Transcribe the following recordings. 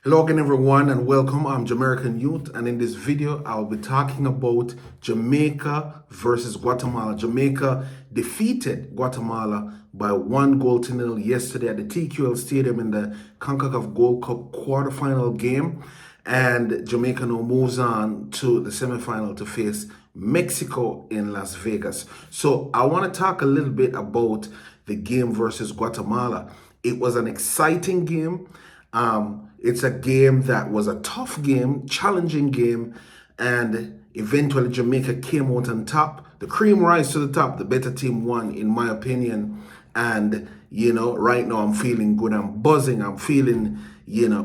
Hello again everyone and welcome. I'm Jamaican Youth, and in this video I'll be talking about Jamaica versus Guatemala. Jamaica defeated Guatemala by 1-0 yesterday at the TQL Stadium in the CONCACAF Gold Cup quarterfinal game, and Jamaica now moves on to the semifinal to face Mexico in Las Vegas. So I want to talk a little bit about the game versus Guatemala. It was an exciting game. It's a game that was a tough game, challenging game, and eventually Jamaica came out on top. The cream rise to the top. The better team won, in my opinion. And, right now I'm feeling good. I'm buzzing. I'm feeling,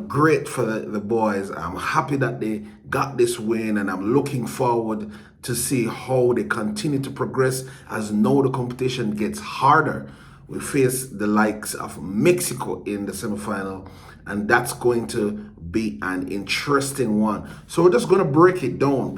great for the boys. I'm happy that they got this win, and I'm looking forward to see how they continue to progress as now the competition gets harder. We face the likes of Mexico in the semifinal, and that's going to be an interesting one. So we're just going to break down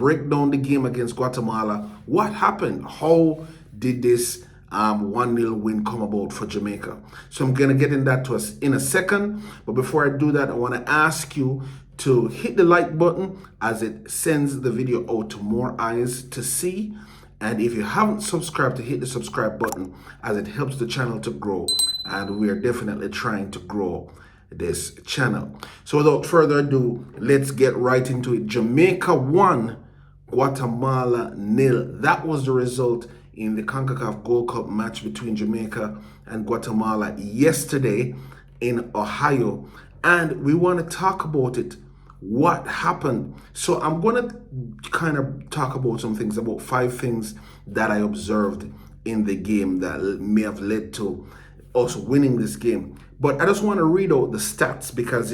the game against Guatemala. What happened? How did this 1-0 win come about for Jamaica? So I'm going to get into that to us in a second. But before I do that, I want to ask you to hit the like button, as it sends the video out to more eyes to see. And if you haven't subscribed, to hit the subscribe button, as it helps the channel to grow. And we are definitely trying to grow this channel. So without further ado, let's get right into it. Jamaica 1, Guatemala 0. That was the result in the CONCACAF Gold Cup match between Jamaica and Guatemala yesterday in Ohio. And we want to talk about it. What happened? So I'm going to kind of talk about some things, about 5 things that I observed in the game that may have led to us winning this game. But I just want to read out the stats, because,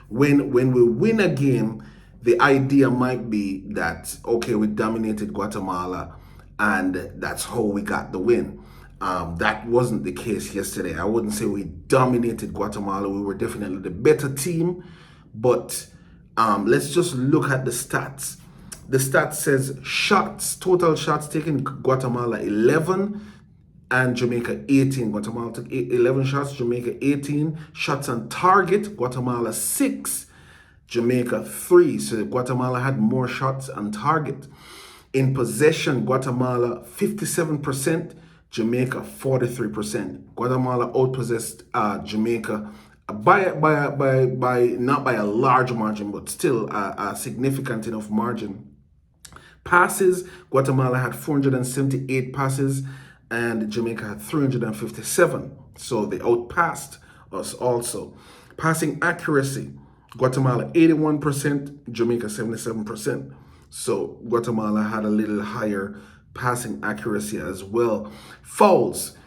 when we win a game, the idea might be that, okay, we dominated Guatemala and that's how we got the win. That wasn't the case yesterday. I wouldn't say we dominated Guatemala. We were definitely the better team, but let's just look at the stats. The stats says total shots taken, Guatemala 11 and Jamaica 18. Guatemala took 11 shots, Jamaica 18. Shots on target, Guatemala 6, Jamaica 3. So Guatemala had more shots on target. In possession, Guatemala 57%, Jamaica 43%. Guatemala outpossessed Jamaica by not by a large margin, but still a significant enough margin. Passes, Guatemala had 478 passes and Jamaica had 357. So they outpassed us also. Passing accuracy, Guatemala 81%, Jamaica 77%. So Guatemala had a little higher passing accuracy as well. Fouls,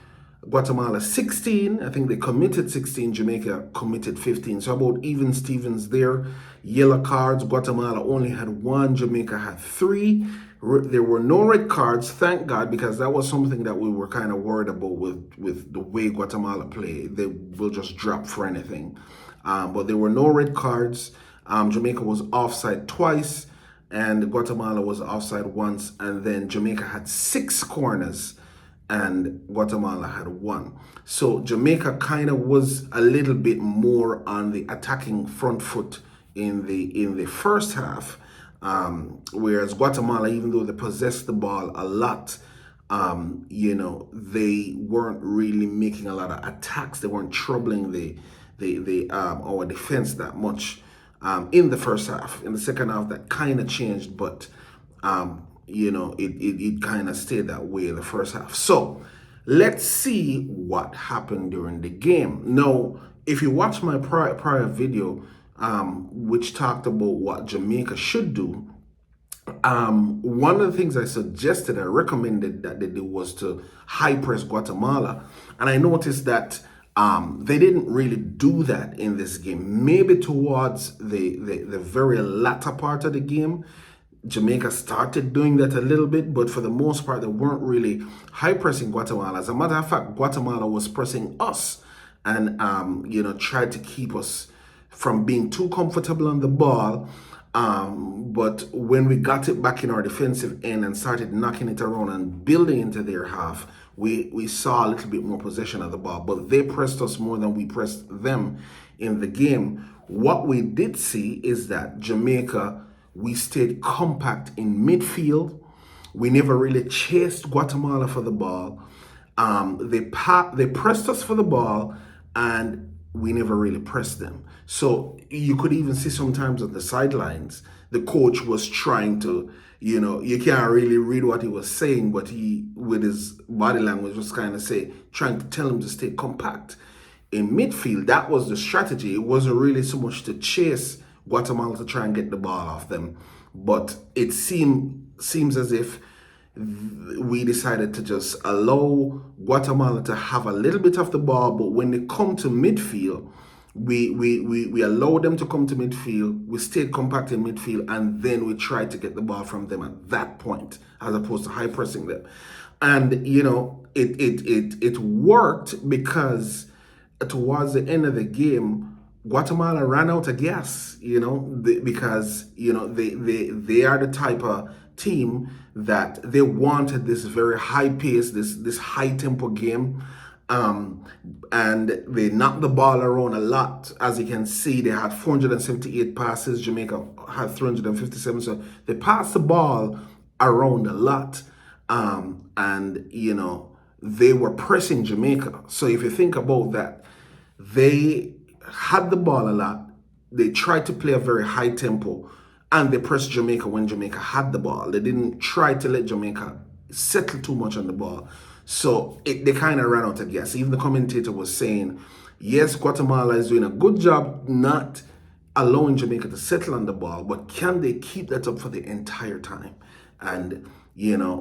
Guatemala 16, I think they committed 16, Jamaica committed 15. So about even Stevens there. Yellow cards, Guatemala only had 1, Jamaica had 3. There were no red cards, thank God, because that was something that we were kind of worried about with the way Guatemala play. They will just drop for anything. But there were no red cards. Jamaica was offside twice, and Guatemala was offside once, and then Jamaica had 6 corners and Guatemala had 1. So Jamaica kind of was a little bit more on the attacking front foot in the first half, whereas Guatemala, even though they possessed the ball a lot, they weren't really making a lot of attacks. They weren't troubling our defense that much in the first half. In the second half, that kind of changed, but it kind of stayed that way in the first half. So let's see what happened during the game. Now, if you watch my prior video, which talked about what Jamaica should do, one of the things I recommended that they do was to high press Guatemala. And I noticed that they didn't really do that in this game. Maybe towards the very latter part of the game, Jamaica started doing that a little bit, but for the most part, they weren't really high pressing Guatemala. As a matter of fact, Guatemala was pressing us and, tried to keep us from being too comfortable on the ball. But when we got it back in our defensive end and started knocking it around and building into their half, we saw a little bit more possession of the ball. But they pressed us more than we pressed them in the game. What we did see is that Jamaica, we stayed compact in midfield. We never really chased Guatemala for the ball. They pressed us for the ball, and we never really pressed them. So you could even see sometimes on the sidelines, the coach was trying to, you can't really read what he was saying, but he, with his body language, was kind of trying to tell him to stay compact in midfield. That was the strategy. It wasn't really so much to chase Guatemala to try and get the ball off them, but it seems as if we decided to just allow Guatemala to have a little bit of the ball, but when they come to midfield, we allowed them to come to midfield, we stayed compact in midfield, and then we tried to get the ball from them at that point, as opposed to high pressing them. And it worked because towards the end of the game, Guatemala ran out of gas, because they are the type of team that they wanted this very high pace, this high tempo game. And they knocked the ball around a lot. As you can see, they had 478 passes. Jamaica had 357. So they passed the ball around a lot. And they were pressing Jamaica. So if you think about that, they had the ball a lot. They tried to play a very high tempo, and they pressed Jamaica when Jamaica had the ball. They didn't try to let Jamaica settle too much on the ball. So they kind of ran out of gas. Even the commentator was saying, yes, Guatemala is doing a good job not allowing Jamaica to settle on the ball, but can they keep that up for the entire time? And,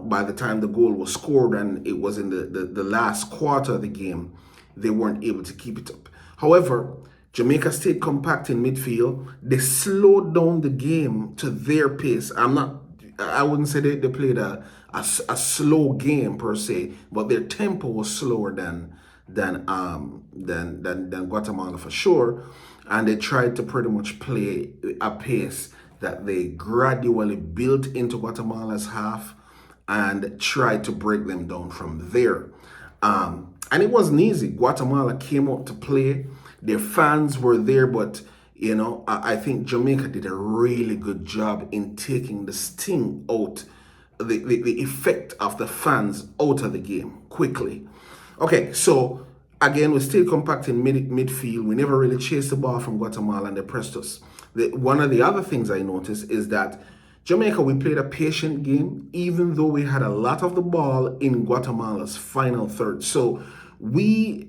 by the time the goal was scored and it was in the last quarter of the game, they weren't able to keep it up. However, Jamaica stayed compact in midfield. They slowed down the game to their pace. I wouldn't say they played a slow game per se, but their tempo was slower than Guatemala for sure. And they tried to pretty much play a pace that they gradually built into Guatemala's half and tried to break them down from there. And it wasn't easy. Guatemala came out to play. Their fans were there, but I think Jamaica did a really good job in taking the sting out, the effect of the fans out of the game quickly. Okay, so again, we stayed compact in midfield. We never really chased the ball from Guatemala, and they pressed us. One of the other things I noticed is that Jamaica, we played a patient game, even though we had a lot of the ball in Guatemala's final third. So we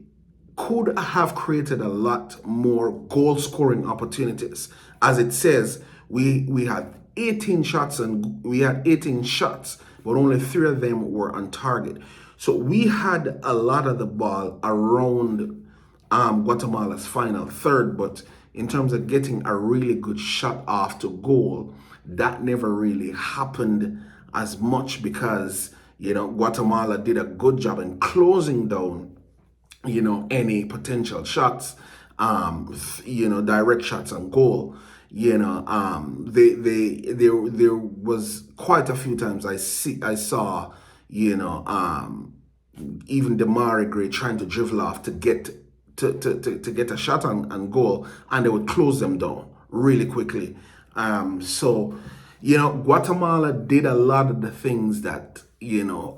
could have created a lot more goal-scoring opportunities. As it says, we had 18 shots, but only 3 of them were on target. So we had a lot of the ball around Guatemala's final third, but in terms of getting a really good shot off to goal, that never really happened as much because, Guatemala did a good job in closing down, any potential shots, direct shots on goal. There was quite a few times I saw, even Demari Gray trying to dribble off to get to get a shot on goal, and they would close them down really quickly. So Guatemala did a lot of the things that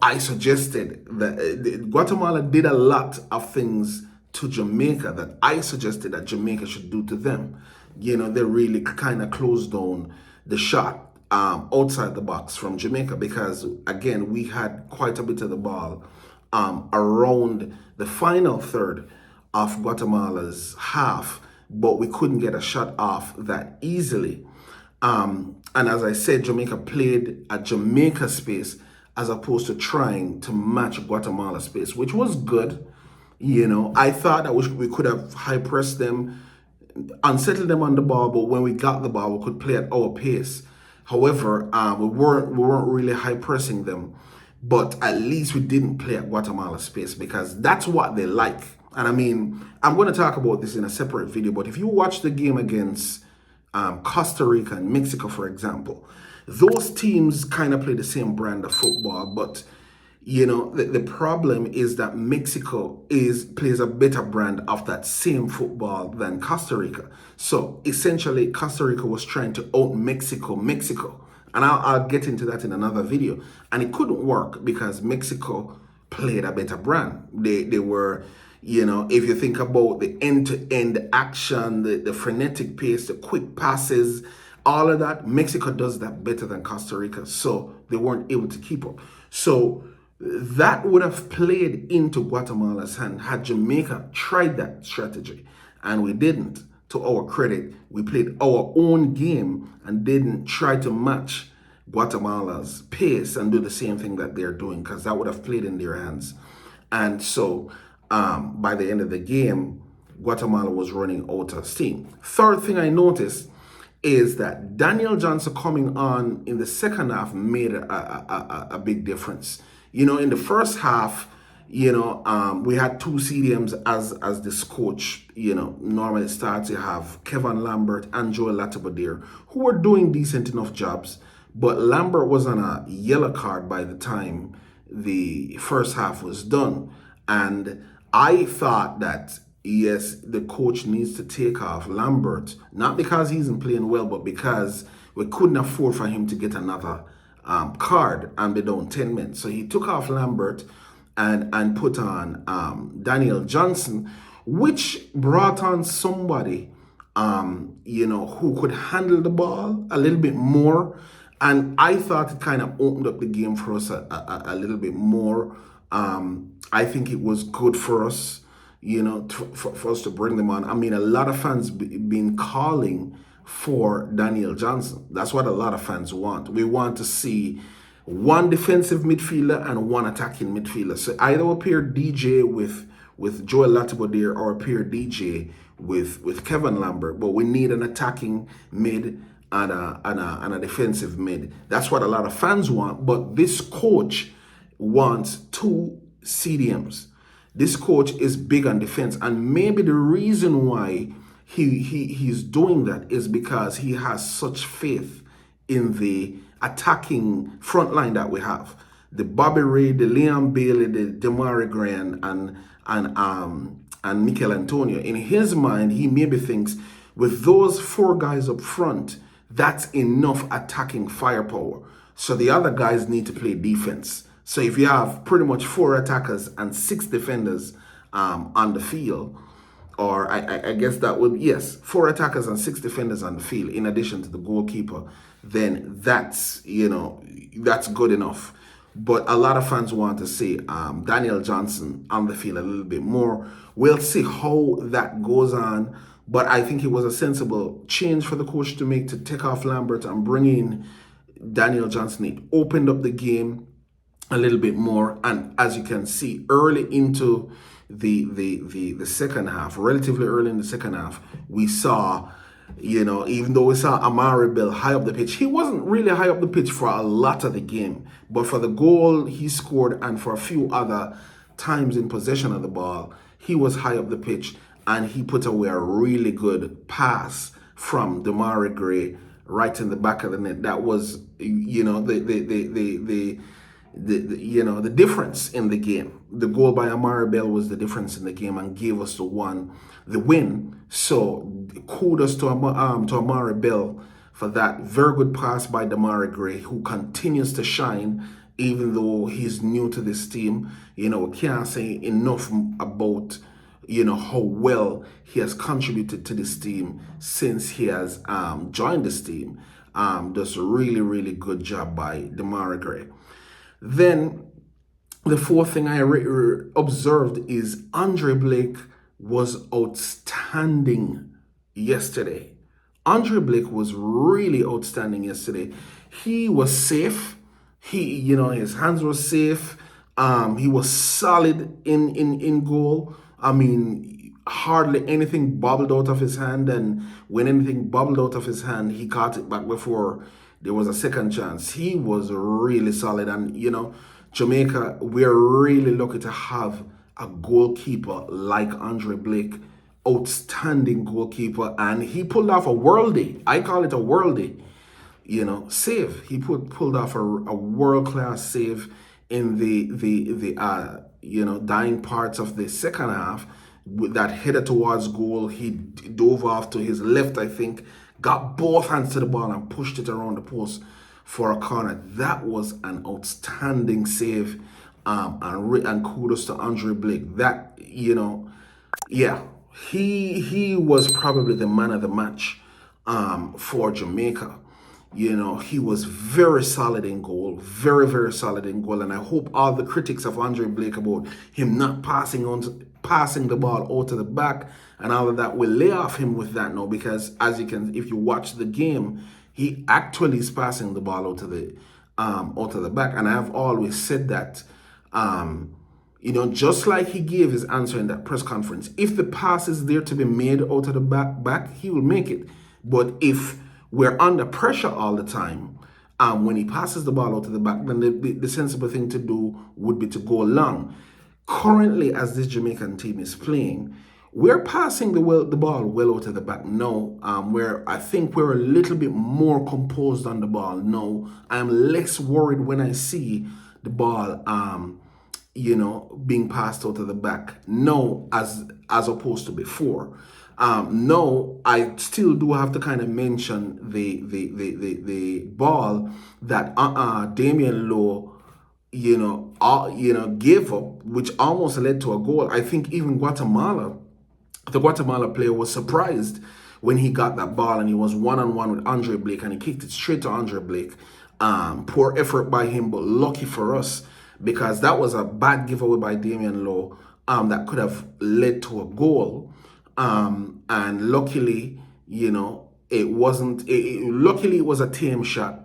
I suggested. That Guatemala did a lot of things to Jamaica that I suggested that Jamaica should do to them. They really kind of closed down the shot outside the box from Jamaica because, again, we had quite a bit of the ball around the final third of Guatemala's half, but we couldn't get a shot off that easily. And as I said, Jamaica played at Jamaica space as opposed to trying to match Guatemala space, which was good. I thought that we could have high pressed them, unsettled them on the ball, but when we got the ball, we could play at our pace. However, we weren't really high pressing them, but at least we didn't play at Guatemala space because that's what they like. And I mean, I'm going to talk about this in a separate video, but if you watch the game against Costa Rica and Mexico, for example, those teams kind of play the same brand of football, but The problem is that Mexico plays a better brand of that same football than Costa Rica. So essentially, Costa Rica was trying to out Mexico. And I'll get into that in another video. And it couldn't work because Mexico played a better brand. They were, if you think about the end-to-end action, the frenetic pace, the quick passes, all of that, Mexico does that better than Costa Rica. So they weren't able to keep up. So that would have played into Guatemala's hand had Jamaica tried that strategy. And we didn't. To our credit, we played our own game and didn't try to match Guatemala's pace and do the same thing that they're doing, because that would have played in their hands. And so by the end of the game, Guatemala was running out of steam. Third thing I noticed is that Daniel Johnson coming on in the second half made a big difference. In the first half, we had two CDMs as this coach, normally starts. You have Kevin Lambert and Joel Latibeaudiere, who were doing decent enough jobs, but Lambert was on a yellow card by the time the first half was done. And I thought that, yes, the coach needs to take off Lambert, not because he isn't playing well, but because we couldn't afford for him to get another card and be down 10 minutes. So he took off Lambert and put on Daniel Johnson, which brought on somebody, who could handle the ball a little bit more. And I thought it kind of opened up the game for us a little bit more. I think it was good for us, for us to bring them on. I mean, a lot of fans been calling for Daniel Johnson. That's what a lot of fans want. We want to see one defensive midfielder and one attacking midfielder. So either a pair DJ with Joel Latibeaudiere or a pair DJ with Kevin Lambert. But we need an attacking mid and a defensive mid. That's what a lot of fans want. But this coach wants two CDMs. This coach is big on defense, and maybe the reason why he's doing that is because he has such faith in the attacking front line that we have. The Bobby Ray, the Liam Bailey, the Demari Gran, and Mikel Antonio. In his mind, he maybe thinks with those four guys up front, that's enough attacking firepower. So the other guys need to play defense. So if you have pretty much four attackers and six defenders on the field, or I guess that would, yes, four attackers and six defenders on the field, in addition to the goalkeeper, then that's good enough. But a lot of fans want to see Daniel Johnson on the field a little bit more. We'll see how that goes on. But I think it was a sensible change for the coach to make, to take off Lambert and bring in Daniel Johnson. It opened up the game a little bit more. And as you can see, early into the second half, relatively early in the second half, we saw, even though we saw Amari Bell high up the pitch, he wasn't really high up the pitch for a lot of the game. But for the goal he scored and for a few other times in possession of the ball, he was high up the pitch. And he put away a really good pass from Demari Gray right in the back of the net. That was, the difference in the game. The goal by Amari Bell was the difference in the game and gave us the win. So kudos to Amari Bell for that very good pass by Demari Gray, who continues to shine even though he's new to this team. We can't say enough about how well he has contributed to this team since he has joined this team. Does a really, really good job by Demari Gray. Then the fourth thing I observed is Andre Blake was outstanding yesterday. Andre Blake was really outstanding yesterday. He was safe. His hands were safe. He was solid in goal. I mean, hardly anything bobbled out of his hand, and when anything bobbled out of his hand, he caught it back before there was a second chance. He was really solid, and Jamaica, we're really lucky to have a goalkeeper like Andre Blake, outstanding goalkeeper, and he pulled off a worldie. I call it a worldie, save. He pulled off a world-class save in the dying parts of the second half with that header towards goal. He dove off to his left, I think, got both hands to the ball and pushed it around the post for a corner. That was an outstanding save, and kudos to Andre Blake. That, yeah, he was probably the man of the match for Jamaica. He was very solid in goal, very, very solid in goal. And I hope all the critics of Andre Blake about him not passing the ball out to the back and all of that will lay off him with that now, because if you watch the game, he actually is passing the ball out to the back. And I have always said that, just like he gave his answer in that press conference, if the pass is there to be made out of the back, he will make it. But if we're under pressure all the time, when he passes the ball out to the back, then the sensible thing to do would be to go long. Currently, as this Jamaican team is playing, we're passing the ball well out to the back now, where I think we're a little bit more composed on the ball now. I'm less worried when I see the ball, being passed out to the back now as opposed to before. No, I still do have to kind of mention the ball that Damian Lowe, gave up, which almost led to a goal. I think even the Guatemala player was surprised when he got that ball and he was one-on-one with Andre Blake and he kicked it straight to Andre Blake. Poor effort by him, but lucky for us, because that was a bad giveaway by Damian Lowe that could have led to a goal. And luckily, it wasn't. Luckily, it was a tame shot.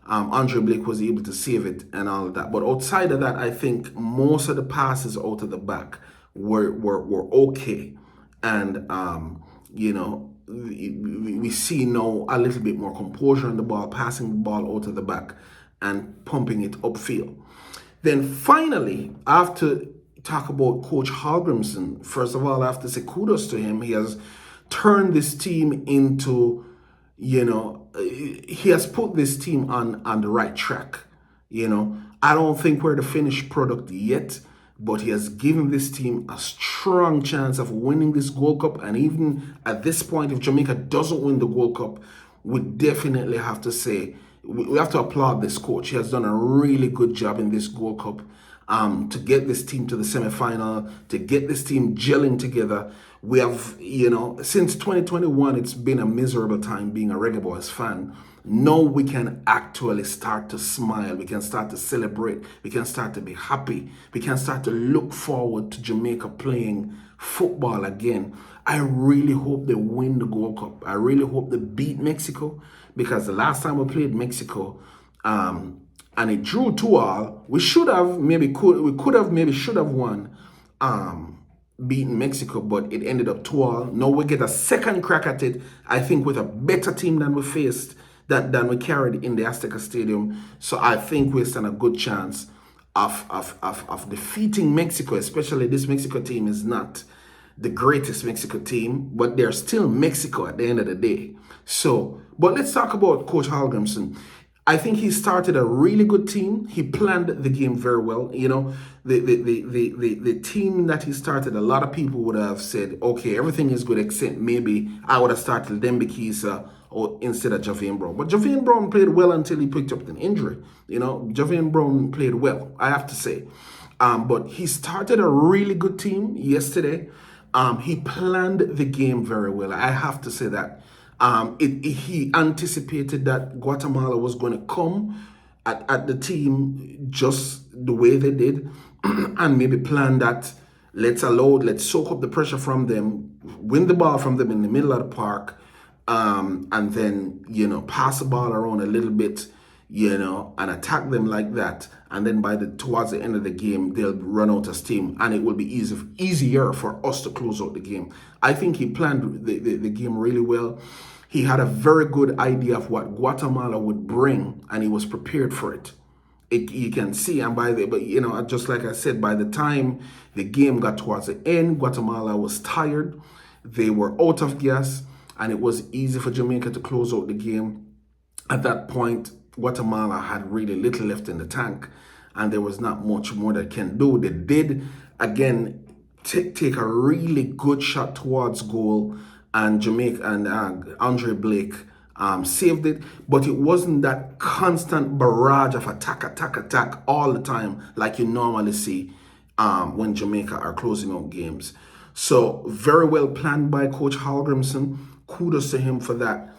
Andre Blake was able to save it and all of that. But outside of that, I think most of the passes out of the back were okay. And we see now a little bit more composure on the ball, passing the ball out of the back and pumping it upfield. Then finally, after talk about Coach Hallgrimson, first of all, I have to say kudos to him. He has turned this team into, he has put this team on the right track. I don't think we're the finished product yet, but he has given this team a strong chance of winning this Gold Cup. And even at this point, if Jamaica doesn't win the Gold Cup, we definitely have to say, we have to applaud this coach. He has done a really good job in this Gold Cup. To get this team to the semi-final, to get this team gelling together. We have, since 2021, it's been a miserable time being a reggaeboyz fan. Now we can actually start to smile. We can start to celebrate. We can start to be happy. We can start to look forward to Jamaica playing football again. I really hope they win the Gold Cup. I really hope they beat Mexico, because the last time we played Mexico, and it drew 2-2. We should have should have won, beaten Mexico, but it ended up 2-2. Now we get a second crack at it, I think, with a better team than we faced, than we carried in the Azteca Stadium. So I think we stand a good chance of defeating Mexico, especially this Mexico team is not the greatest Mexico team, but they're still Mexico at the end of the day. So, but let's talk about Coach Hallgrimson. I think he started a really good team. He planned the game very well. The team that he started, a lot of people would have said, okay, everything is good, except maybe I would have started Dembikisa or instead of Javian Brown. But Javian Brown played well until he picked up an injury. Javian Brown played well, I have to say. But he started a really good team yesterday. He planned the game very well. I have to say that. He anticipated that Guatemala was going to come at the team just the way they did, and maybe plan that let's soak up the pressure from them, win the ball from them in the middle of the park, and then pass the ball around a little bit, and attack them like that. And then towards the end of the game, they'll run out of steam, and it will be easier for us to close out the game. I think he planned the game really well. He had a very good idea of what Guatemala would bring, and he was prepared for it. You can see, and just like I said, by the time the game got towards the end, Guatemala was tired. They were out of gas, and it was easy for Jamaica to close out the game. At that point, Guatemala had really little left in the tank. and there was not much more they can do. They did, again, take a really good shot towards goal, and Jamaica and Andre Blake saved it, but it wasn't that constant barrage of attack all the time like you normally see when Jamaica are closing out games. So very well planned by Coach Hallgrimson. Kudos to him for that.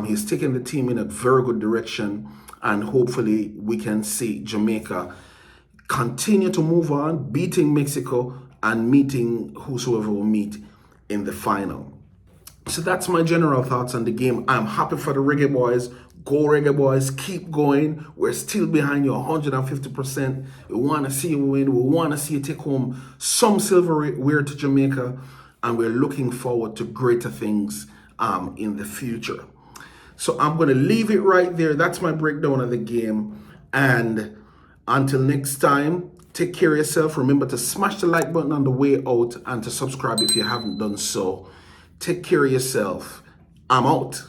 He's taking the team in a very good direction, and hopefully we can see Jamaica continue to move on, beating Mexico and meeting whosoever will meet in the final. So that's my general thoughts on the game. I'm happy for the reggaeboyz. Go reggaeboyz, keep going. We're still behind you 150%. We want to see you win. We want to see you take home some silverware to Jamaica, and we're looking forward to greater things in the future. So I'm going to leave it right there. That's my breakdown of the game. And until next time, take care of yourself. Remember to smash the like button on the way out and to subscribe if you haven't done so. Take care of yourself. I'm out.